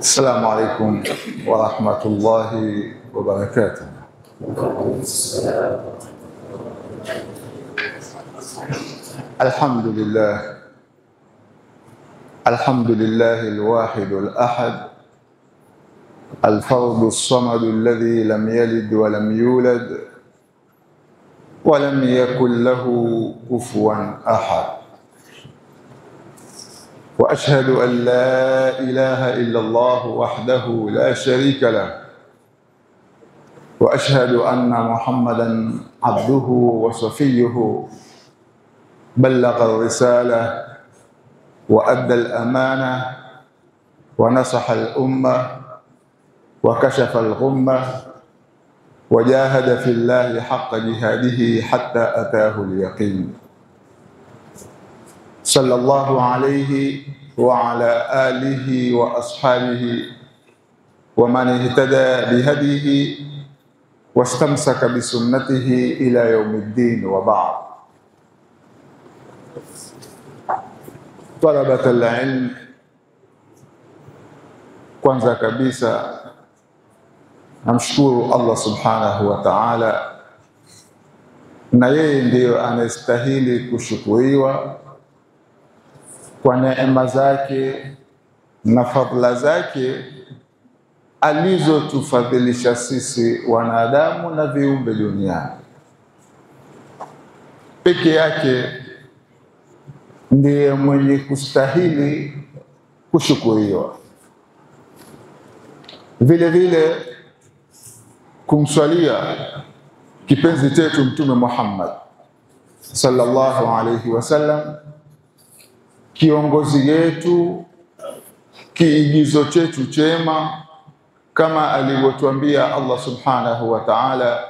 السلام عليكم ورحمة الله وبركاته. الحمد لله الواحد الأحد الفرد الصمد الذي لم يلد ولم يولد ولم يكن له كفوا أحد، وأشهد أن لا إله إلا الله وحده لا شريك له، وأشهد أن محمدا عبده وصفيه بلغ الرسالة وأدى الأمانة ونصح الأمة وكشف الغمة وجاهد في الله حق جهاده حتى أتاه اليقين، صلى الله عليه وعلى آله وأصحابه ومن اهتدى بهديه واستمسك بسنته إلى يوم الدين. وبعد. طلبة العلم، kwanza kabisa namshukuru Allah subhanahu wa ta'ala, na yeye ndiyo anastahili kushukuriwa kwa neema zake na fadhila zake alizotufadhilisha sisi wanadamu na viumbe duniani. Peke yake ndiye mwenye kustahili kushukuriwa. Vile vile kumswalia kipenzi chetu Mtume Muhammad sallallahu alayhi wasallam, kiongozi yetu, kiigizo chetu chema, kama alivyotuambia Allah subhanahu wa ta'ala,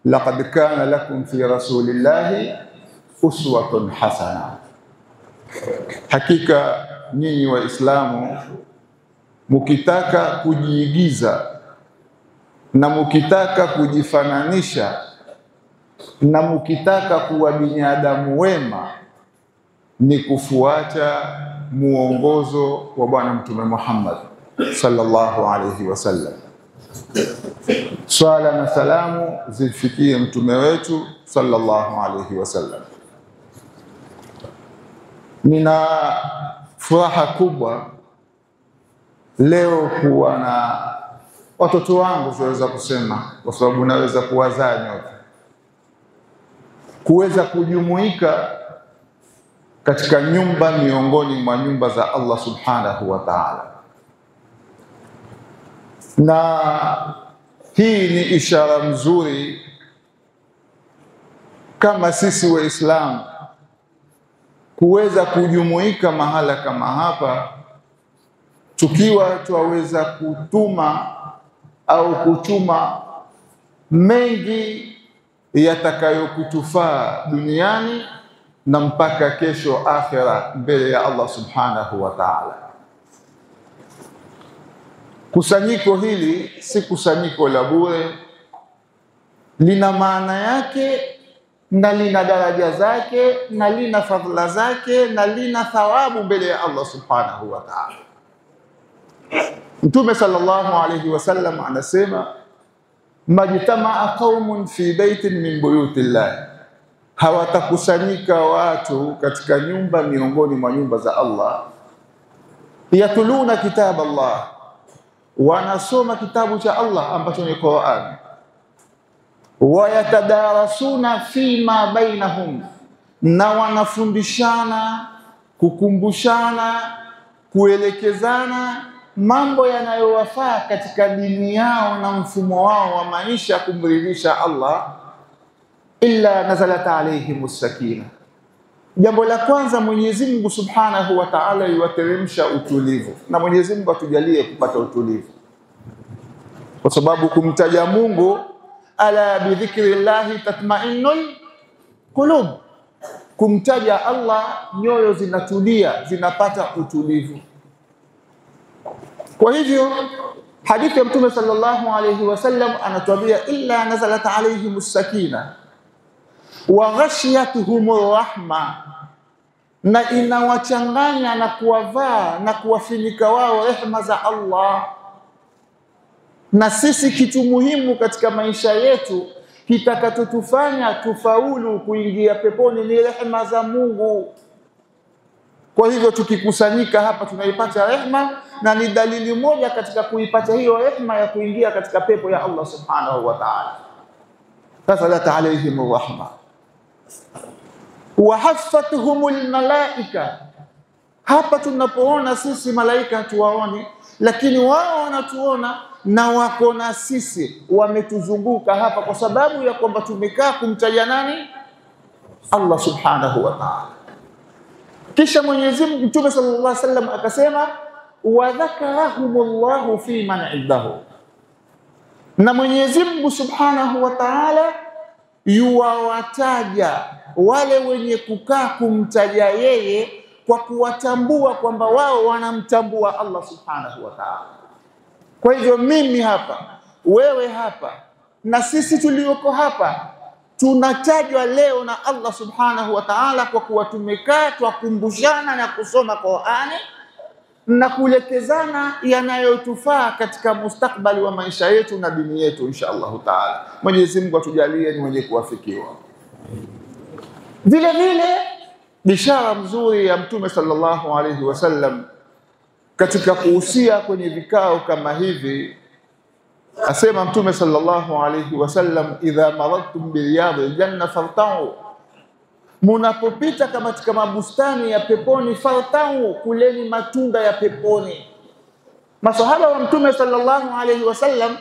laqad kana lakum fi rasulillahi uswatun hasana. Hakika nyinyi Waislamu mukitaka kujiigiza na mukitaka kujifananisha na mukitaka kuwa binadamu wema, ni kufuata muongozo wa Bwana Mtume Muhammad sallallahu alayhi wasallam. Swala na salamu zifikie mtume wetu sallallahu alayhi wasallam. Nina furaha kubwa leo kuwa na watoto wangu, siweza kusema kwa sababu naweza kuwazaa nyote, kuweza kujumuika katika nyumba miongoni mwa nyumba za Allah subhanahu wa ta'ala. Na hii ni ishara mzuri kama sisi Waislamu kuweza kujumuika mahala kama hapa, tukiwa tuwaweza kutuma au kuchuma mengi yatakayokutufaa duniani na mpaka kesho akhira mbele ya Allah subhanahu wa ta'ala. Kusanyiko hili si kusanyiko la bure, lina maana yake na lina daraja zake na lina fadhila zake na lina thawabu mbele ya Allah subhanahu wa ta'ala. Mtume sallallahu alayhi wasallam anasema, majtamaa qaumun fi baitin min buyutillah, hawatakusanyika watu katika nyumba miongoni mwa nyumba za Allah, yatuluna kitab Allah, wanasoma kitabu cha Allah ambacho ni Qur'an, wa yatadarasuna fima bainahum, na wanafundishana, kukumbushana, kuelekezana mambo yanayowafaa katika dini yao na mfumo wao wa maisha kumridhisha Allah. Illa nazalat alayhimus sakina, jambo la kwanza Mwenyezi Mungu subhanahu wa ta'ala yuwateremsha utulivu, na Mwenyezi Mungu atujalie kupata utulivu, kwa sababu kumtaja Mungu, ala bidhikrillahi tatma'innul qulub, kumtaja Allah nyoyo zinatulia, zinapata utulivu. Kwa hivyo hadithi ya Mtume sallallahu alayhi wasallam anatuambia, illa nazalat alayhimus sakina wa ghashiyatuhumur rahma, na inawachanganya na kuwavaa na kuwafinika wao rehema za Allah. Na sisi kitu muhimu katika maisha yetu kitakachotufanya tufaulu kuingia peponi ni rehema za Mungu. Kwa hivyo tukikusanyika hapa tunaipata rehema, na ni dalili moja katika kuipata hiyo rehema ya kuingia katika pepo ya Allah subhanahu wa ta'ala. Fasalat alayhim rahma wa haffatuhumul malaika. Hapa tunapoona sisi malaika hatuwaoni, lakini wao wanatuona na wako na sisi, wametuzunguka hapa kwa sababu ya kwamba tumekaa kumtaja nani? Allah subhanahu wa ta'ala. Kisha Mwenyezi Mungu, Mtume sallallahu alaihi wasallam akasema wa dhakarahumullahu fi man indahu, na Mwenyezi Mungu subhanahu wa ta'ala yuwataja wale wenye kukaa kumtaja yeye kwa kuwatambua kwamba wao wanamtambua Allah subhanahu wa ta'ala. Kwa hivyo mimi hapa, wewe hapa, na sisi tulioko hapa tunatajwa leo na Allah subhanahu wa ta'ala kwa kuwa tumekaa tukumbushana na kusoma Qur'ani na kuelekezana yanayotufaa katika mustakbali wa maisha yetu na dini yetu insha Allah ta'ala. Mwenyezi Mungu atujalie ni wenye kuwafikiwa. Vile vile bishara mzuri ya Mtume sallallahu alayhi wasallam katika kuhusia kwenye vikao kama hivi, asema Mtume sallallahu alayhi wasallam idha maradtum bi riyadil janna fartau, munapopita kama katika mabustani ya peponi, fartau, kuleni matunda ya peponi. Masahaba wa Mtume sallallahu alayhi wasallam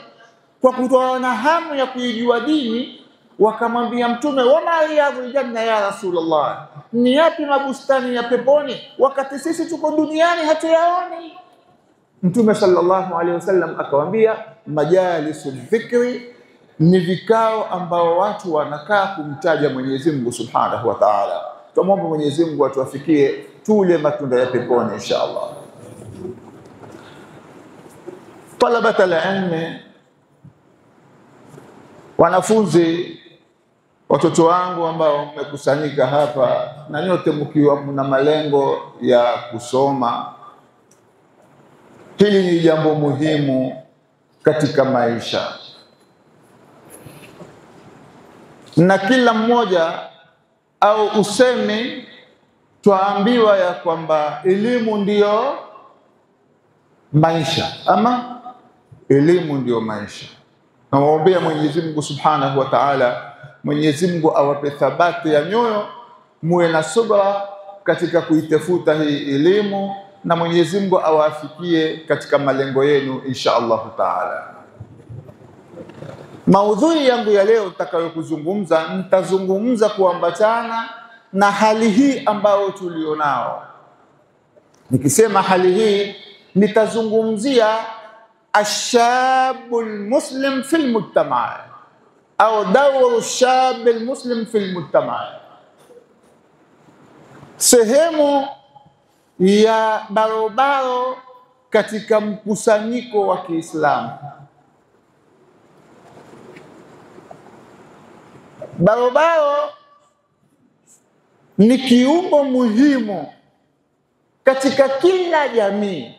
kwa kutoa na hamu ya kuijua dini wakamwambia Mtume, wama riyadul janna ya Rasulullah, ni yapi mabustani ya peponi wakati sisi tuko duniani hatuyaoni? Mtume sallallahu alaihi wasallam akawaambia, majalisu dhikri, ni vikao ambao watu wanakaa kumtaja Mwenyezi Mungu subhanahu wa ta'ala. Tumombe Mwenyezi Mungu atuafikie tule matunda ya peponi insha Allah. Talabata al-ilm, wanafunzi, watoto wangu ambao mmekusanyika hapa na nyote mkiwa mna malengo ya kusoma, hili ni jambo muhimu katika maisha, na kila mmoja au usemi twaambiwa ya kwamba elimu ndiyo maisha, ama elimu ndiyo maisha. Nawaombea Mwenyezi Mungu subhanahu wa ta'ala, Mwenyezi Mungu awape thabati ya nyoyo, muwe na subra katika kuitafuta hii elimu, na Mwenyezi Mungu awafikie katika malengo yenu insha Allah ta'ala. Maudhui yangu ya leo nitakayokuzungumza, nitazungumza kuambatana na hali hii ambayo tulionao. Nikisema hali hii, nitazungumzia ashabul muslim fil mujtama' au dawru shabil muslim fil mujtama', sehemu ya barobaro katika mkusanyiko wa Kiislamu. Barobaro ni kiungo muhimu katika kila jamii.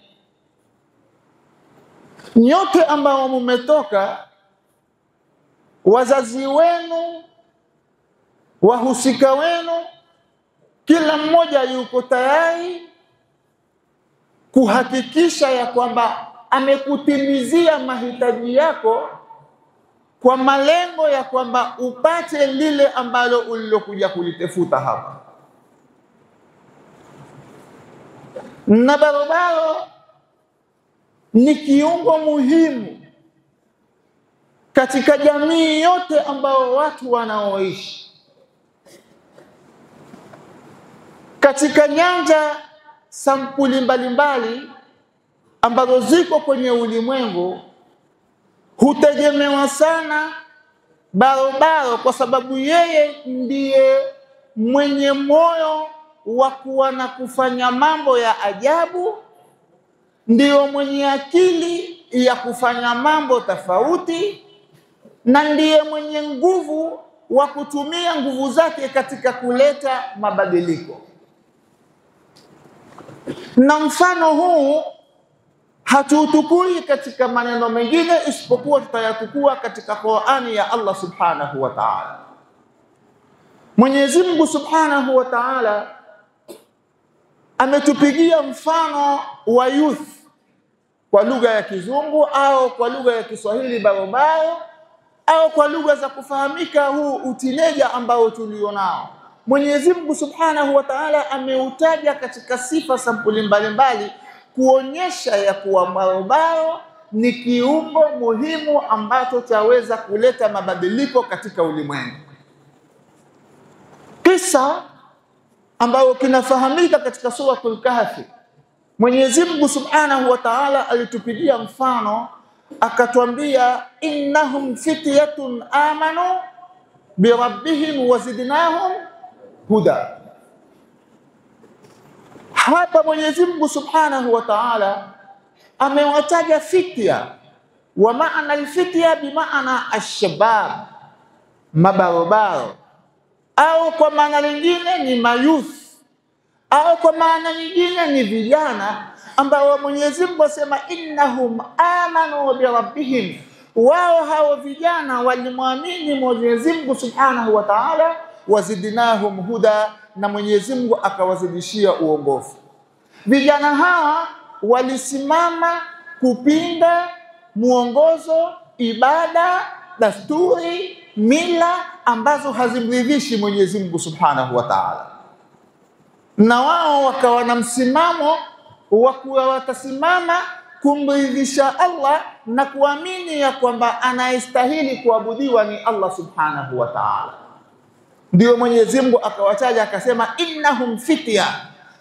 Nyote ambao mmetoka, wazazi wenu, wahusika wenu, kila mmoja yuko tayari kuhakikisha ya kwamba amekutimizia mahitaji yako kwa malengo ya kwamba upate lile ambalo ulilokuja kulitafuta hapa. Na barobaro ni kiungo muhimu katika jamii yote ambao watu wanaoishi katika nyanja sampuli mbalimbali ambazo ziko kwenye ulimwengu. Hutegemewa sana barobaro kwa sababu yeye ndiye mwenye moyo wa kuwa na kufanya mambo ya ajabu, ndiyo mwenye akili ya kufanya mambo tofauti, na ndiye mwenye nguvu wa kutumia nguvu zake katika kuleta mabadiliko. Na mfano huu hatuutukui katika maneno mengine isipokuwa tutayatukua katika Qur'ani ya Allah subhanahu wa ta'ala. Mwenyezi Mungu subhanahu wa ta'ala ametupigia mfano wa youth kwa lugha ya Kizungu au kwa lugha ya Kiswahili barobaro au kwa lugha za kufahamika, huu utineja ambao tulionao. Mwenyezi Mungu subhanahu wa ta'ala ameutaja katika sifa sampuli mbalimbali kuonyesha ya kuwa barobaro ni kiungo muhimu ambacho chaweza kuleta mabadiliko katika ulimwengu. Kisa ambao kinafahamika katika suratul Kahfi, Mwenyezi Mungu subhanahu wa ta'ala alitupigia mfano akatwambia, innahum fityatun amanu birabbihim wazidnahum huda. Hapa Mwenyezi Mungu subhanahu wa ta'ala amewataja fitya, wa maana alfitya bimaana ashabab, mabarobaro, au kwa maana nyingine ni mayuth, au kwa maana nyingine ni vijana ambao Mwenyezi Mungu asema innahum amanu bi rabbihim, wao hao vijana walimwamini Mwenyezi Mungu subhanahu wa ta'ala, wazidnahum huda, na Mwenyezi Mungu akawazidishia uongofu. Vijana hawa walisimama kupinga muongozo, ibada, dasturi, mila ambazo hazimridhishi Mwenyezi Mungu subhanahu wa ta'ala, na wao wakawa na msimamo wa kuwa watasimama kumridhisha Allah na kuamini ya kwamba anayestahili kuabudiwa ni Allah subhanahu wa ta'ala. Ndio Mwenyezi Mungu akawataja akasema innahum fitya,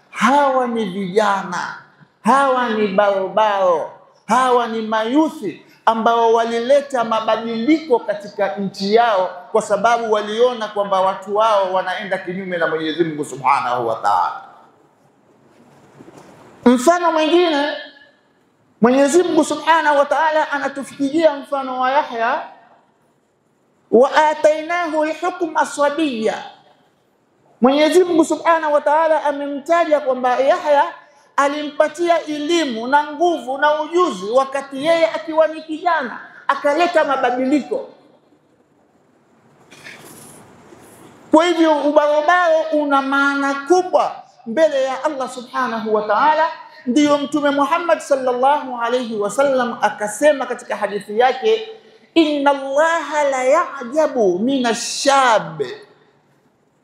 hawa ni vijana, hawa ni barobaro, hawa ni mayuthi ambao walileta mabadiliko katika nchi yao kwa sababu waliona kwamba watu wao wanaenda kinyume na Mwenyezi Mungu subhanahu wa ta'ala. Mfano mwingine, Mwenyezi Mungu subhanahu wa ta'ala anatufikiria mfano wa Yahya, wa atainahu alhukma sabiyya. Mwenyezi Mungu subhanahu wa ta'ala amemtaja kwamba Yahya alimpatia elimu na nguvu na ujuzi wakati yeye akiwa ni kijana, akaleta mabadiliko. Kwa hivyo ubarobaro una maana kubwa mbele ya Allah subhanahu wa ta'ala. Ndiyo Mtume Muhammad sallallahu alayhi wasallam akasema katika hadithi yake, inna Allaha la ya'jabu minashab,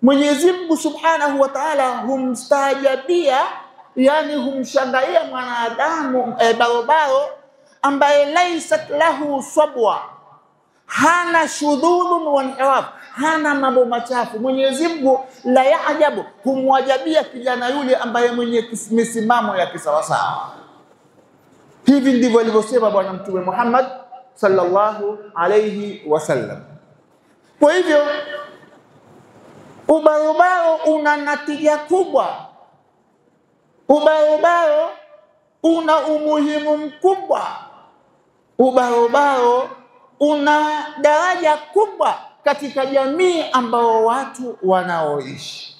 Mwenyezi Mungu subhanahu wa ta'ala humstaajabia, yani humshangalia mwanadamu barobaro ambaye laisat lahu sabwa, hana shudhudun wa inhiraf, hana mambo machafu. Mwenyezi Mungu la yaajabu, humwajabia kijana yule ambaye mwenye misimamo ya kisawasawa. Hivi ndivyo alivyosema Bwana Mtume Muhammad sallallahu alayhi wasallam. Kwa hivyo ubarobaro una natija kubwa, ubarobaro una umuhimu mkubwa, ubarobaro una daraja kubwa katika jamii ambao watu wanaoishi.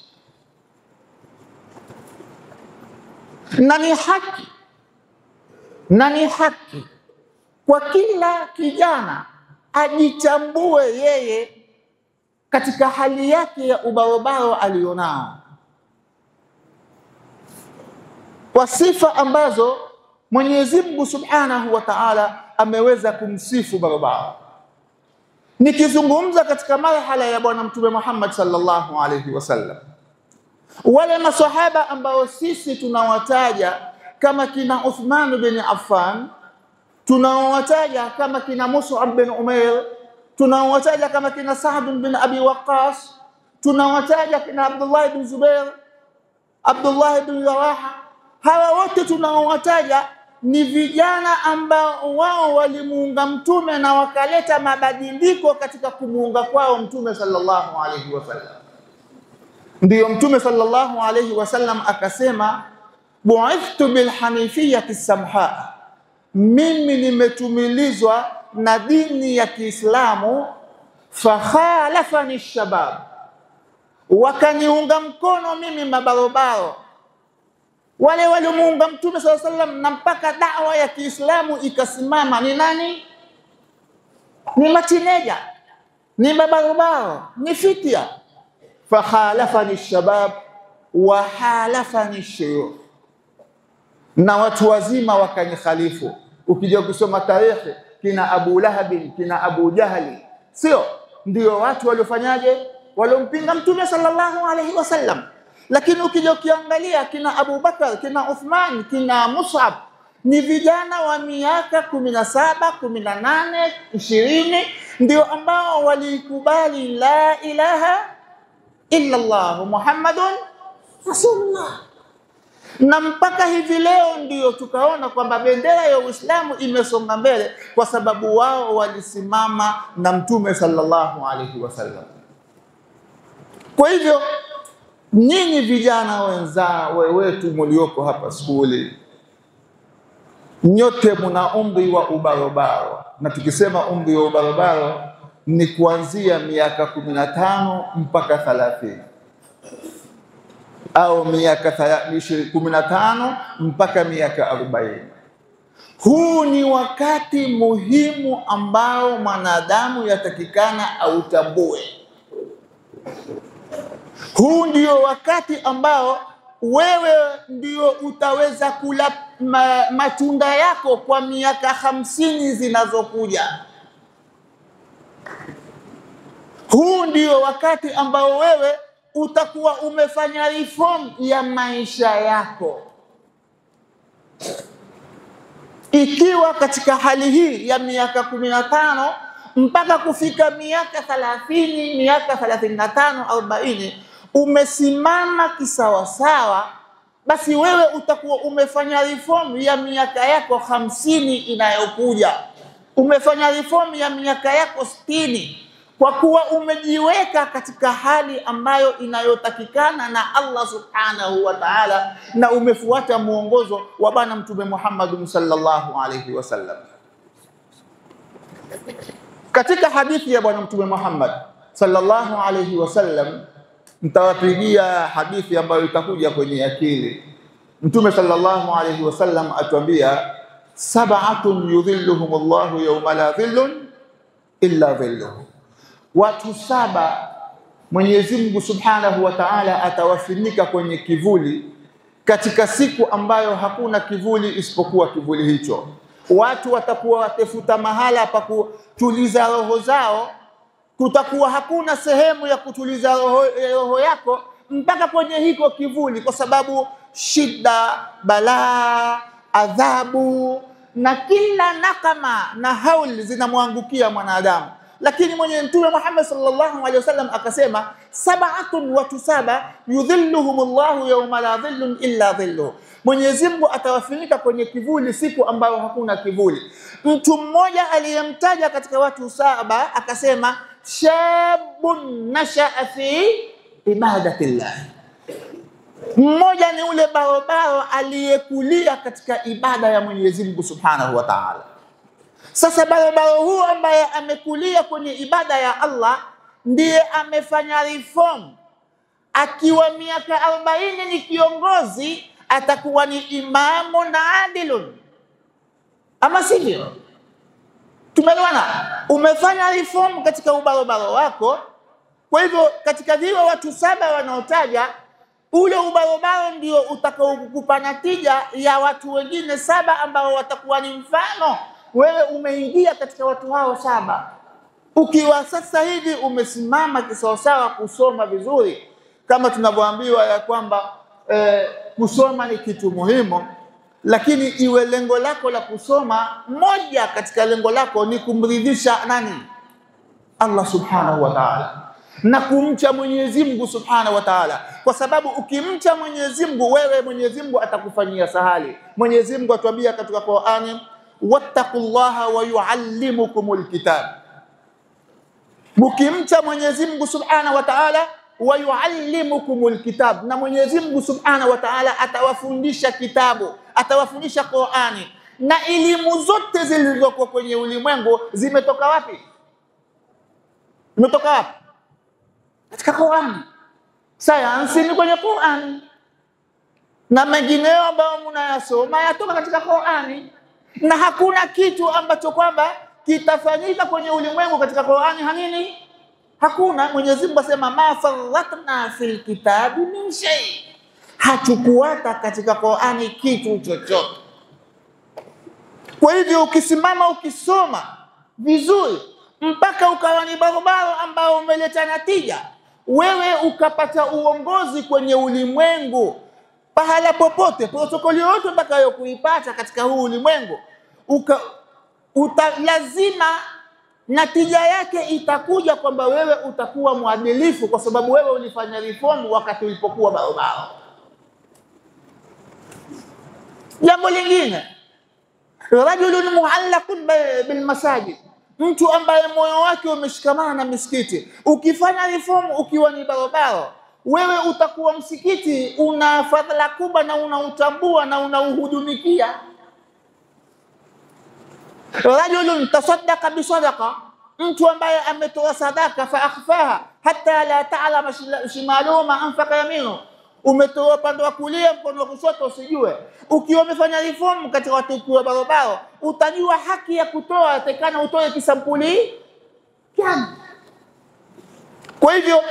Na ni haki kwa kila kijana ajitambue yeye katika hali yake ya ubarobaro alionao, kwa sifa ambazo Mwenyezi Mungu subhanahu wa ta'ala ameweza kumsifu barobaro. Nikizungumza katika marhala ya Bwana Mtume Muhammad sallallahu alayhi wasallam, wale maswahaba ambao sisi tunawataja kama kina Uthman bin Affan, tunawataja kama kina Mus'ab bin Umair, tunawataja kama kina Sa'd bin Abi Waqqas, tunawataja kina Abdullah bin Zubair, Abdullah bin Rawaha. Hawa wote tunawataja ni vijana ambao wao walimuunga Mtume na wakaleta mabadiliko katika kumuunga kwao Mtume sallallahu alayhi wasallam. Ndiyo Mtume sallallahu alayhi wasallam akasema, bu'ithtu bil hanifiyyati samha, mimi nimetumilizwa na dini ya Kiislamu, fakhalafani shabab, wakaniunga mkono mimi mabarobaro, Wale waliomuunga Mtume sallallahu alaihi wasallam na mpaka da'wa ya Kiislamu ikasimama ni nani? Ni matineja, ni babarubao, ni fitia. Fakhalafani shabab wa halafani shuyukh, na watu wazima wakanikhalifu. Ukija kusoma tarehe, kina Abu Lahab, kina Abu Jahali, sio ndio watu waliofanyaje? Waliompinga Mtume sallallahu alaihi wasallam. Lakini ukija ukiangalia kina Abu Bakar, kina Uthman, kina Mus'ab, ni vijana wa miaka 17, 18, 20 ndio ambao walikubali la ilaha illa Allah Muhammadun Rasulullah. Na mpaka hivi leo ndio tukaona kwamba bendera ya Uislamu imesonga mbele kwa sababu wao walisimama na Mtume sallallahu alaihi wasallam. Kwa hivyo nyinyi vijana wetu mlioko hapa skuli, nyote mna umri wa ubarobaro, na tukisema umri wa ubarobaro ni kuanzia miaka 15 mpaka 30 au miaka 15 mpaka miaka 40. Huu ni wakati muhimu ambao mwanadamu yatakikana autambue. Huu ndio wakati ambao wewe ndio utaweza kula matunda yako kwa miaka 50 zinazokuja. Huu ndio wakati ambao wewe utakuwa umefanya reform ya maisha yako. Ikiwa katika hali hii ya miaka 15 mpaka kufika miaka 30, miaka 35, 40 umesimama kisawasawa, basi wewe utakuwa umefanya reform ya miaka yako 50 inayokuja. Umefanya reform ya miaka yako 60 kwa kuwa umejiweka katika hali ambayo inayotakikana na Allah subhanahu wa ta'ala, na umefuata muongozo wa bwana Mtume Muhammad sallallahu alaihi wasallam. Katika hadithi ya bwana Mtume Muhammad sallallahu alaihi wasallam, mtawapigia hadithi ambayo itakuja kwenye akili. Mtume sallallahu alaihi wasallam atuambia, sab'atun yudhilluhumullahu yawma la dhillun illa dhilluhu. Watu 7 Mwenyezi Mungu subhanahu wa ta'ala atawafunika kwenye kivuli katika siku ambayo hakuna kivuli isipokuwa kivuli hicho. Watu watakuwa watafuta mahala pa kutuliza roho zao, kutakuwa hakuna sehemu ya kutuliza roho yako mpaka kwenye hiko kivuli, kwa sababu shida, balaa, adhabu na kila nakama na hauli zinamwangukia mwanadamu. Lakini Mtume Muhammad sallallahu alaihi wasallam akasema, sab'atun, watu 7 yudhilluhumullahu yawma la dhillun illa dhilluhu. Mwenyezi Mungu atawafunika kwenye kivuli siku ambayo hakuna kivuli. Mtu mmoja aliyemtaja katika watu 7 akasema, shabun nasha'a fi ibadatillah. Mmoja ni ule barobaro aliyekulia katika ibada ya Mwenyezi Mungu subhanahu wa ta'ala. Sasa barobaro huu ambaye amekulia kwenye ibada ya Allah ndiye amefanya reform. Akiwa miaka 40 ni kiongozi, atakuwa ni imamu na adilun, ama sivyo? Tumeelewana? Umefanya reform katika ubarobaro wako. Kwa hivyo katika vile watu 7 wanaotaja, ule ubarobaro ndio utakaokupa natija ya watu wengine 7 ambao watakuwa ni mfano. Wewe umeingia katika watu hao 7. Ukiwa sasa hivi umesimama kisawasawa kusoma vizuri, kama tunavyoambiwa ya kwamba kusoma ni kitu muhimu, lakini iwe lengo lako la kusoma, moja katika lengo lako ni kumridhisha nani? Allah subhanahu wa ta'ala, na kumcha Mwenyezi Mungu subhanahu wa ta'ala. Kwa sababu ukimcha Mwenyezi Mungu, wewe Mwenyezi Mungu atakufanyia sahali. Mwenyezi Mungu atuambia katika Qur'ani, wattaqullaha wa yuallimukumul kitab. Mkimcha Mwenyezi Mungu subhanahu wa ta'ala, wa yuallimukumul kitab, na Mwenyezi Mungu subhanahu wa ta'ala atawafundisha kitabu, atawafundisha Qur'ani. Na elimu zote zilizokuwa kwenye ulimwengu zimetoka wapi? Zimetoka wapi? Katika Qur'ani. Sayansi ni kwenye Qur'ani, na mengineyo ambayo mnayasoma yatoka katika Qur'ani, na hakuna kitu ambacho kwamba kitafanyika kwenye ulimwengu katika Qur'ani hanini, hakuna. Mwenyezi Mungu asema ma farratna fil kitabi min shay, hatukuata katika Qur'ani kitu chochote. Kwa hivyo ukisimama ukisoma vizuri mpaka ukawa ni barabara ambao umeleta natija, wewe ukapata uongozi kwenye ulimwengu, pahala popote, protokoli yote utakayo kuipata katika huu ulimwengu, lazima natija yake itakuja kwamba wewe utakuwa mwadilifu, kwa sababu wewe ulifanya reform wakati ulipokuwa barabara. Jambo lingine, rajulun muallaqun bil masajid, mtu ambaye moyo wake umeshikamana na misikiti. Ukifanya reform ukiwa ni barabara, wewe utakuwa msikiti una fadhila kubwa na unautambua na unauhudumikia. Rajulun tasaddaqa bi sadaqa, mtu ambaye ametoa sadaka fa akhfaha hatta la ta'lama shimaluhu ma anfaqa yaminu, umetoa upande wa kulia, mkono wa kushoto usijue. Ukiwa umefanya reform katika watu wa barabara, utajua haki ya kutoa, atakana utoe kisampuli gani. Kwa hivyo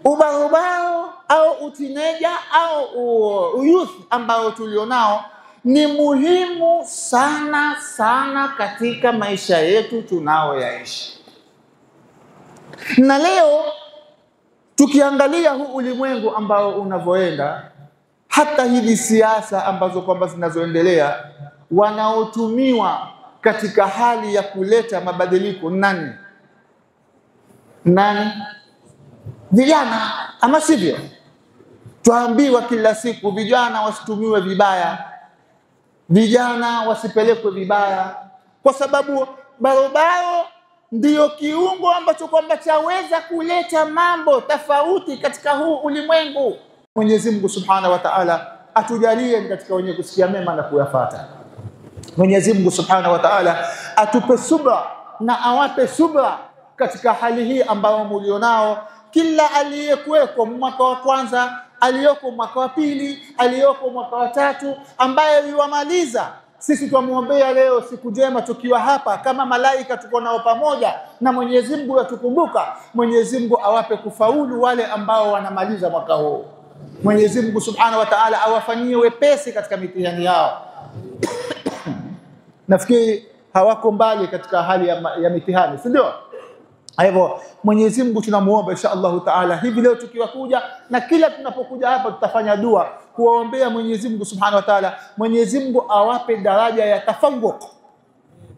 ubarobaro au utineja au youth ambao tulionao ni muhimu sana sana katika maisha yetu tunaoyaishi. Na leo tukiangalia huu ulimwengu ambao unavoenda, hata hizi siasa ambazo kwamba zinazoendelea, wanaotumiwa katika hali ya kuleta mabadiliko nani? Vijana, ama sivyo? Tuambiwa kila siku vijana wasitumiwe vibaya, vijana wasipelekwe vibaya, kwa sababu barabara ndiyo kiungo ambacho kwamba chaweza kuleta mambo tofauti katika huu ulimwengu. Mwenyezi Mungu Subhanahu wa Ta'ala atujalie katika wenye kusikia mema na kuyafuata. Mwenyezi Mungu Subhanahu wa Ta'ala atupe subra na awape subra katika hali hii ambayo mlionao. Kila aliyekuweko mwaka wa kwanza, aliyoko mwaka wa pili, aliyoko mwaka wa tatu, ambaye yuamaliza, sisi tumuombea leo siku njema tukiwa hapa kama malaika tuko nao pamoja, na Mwenyezi Mungu atukumbuka. Mwenyezi Mungu awape kufaulu wale ambao wanamaliza mwaka huu. Mwenyezi Mungu Subhanahu wa Ta'ala awafanyie wepesi katika mitihani yao. Nafikiri hawako mbali katika hali ya mitihani, si ndio? Hivyo Mwenyezi Mungu tunamuomba insha Allah Ta'ala hivi leo tukiwa kuja, na kila tunapokuja hapa tutafanya dua kuwaombea Mwenyezi Mungu Subhanahu wa Ta'ala. Mwenyezi Mungu awape daraja ya tafawuq,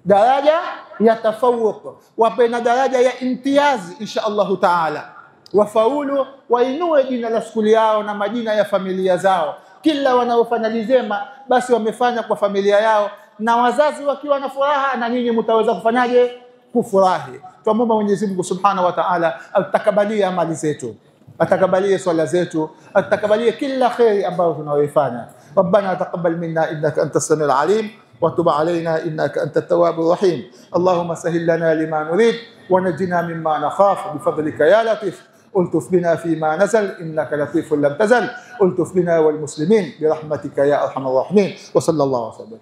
daraja ya tafawuq, wape na daraja ya imtiazi insha Allah Ta'ala, wafaulu, wainue jina la skuli yao na majina ya familia zao. Kila wanaofanya lizema basi wamefanya kwa familia yao, na wazazi wakiwa na furaha, na nyinyi mtaweza kufanyaje? Kufurahi. Tuombe Mwenyezi Mungu Subhanahu wa Ta'ala atakabalie amali zetu, atakabalie swala zetu, atakabalie kila khair ambayo tunayoifanya. Rabbana taqabbal minna innaka antas samiul alim wa tub alayna innaka antat tawwabur rahim. Allahumma sahhil lana lima nurid wa najina mimma nakhaf bifadlika ya latif. الطف بنا فيما نزل إنك لطيف لم تزل. الطف بنا والمسلمين برحمتك يا أرحم الراحمين. وصلى الله وسلم.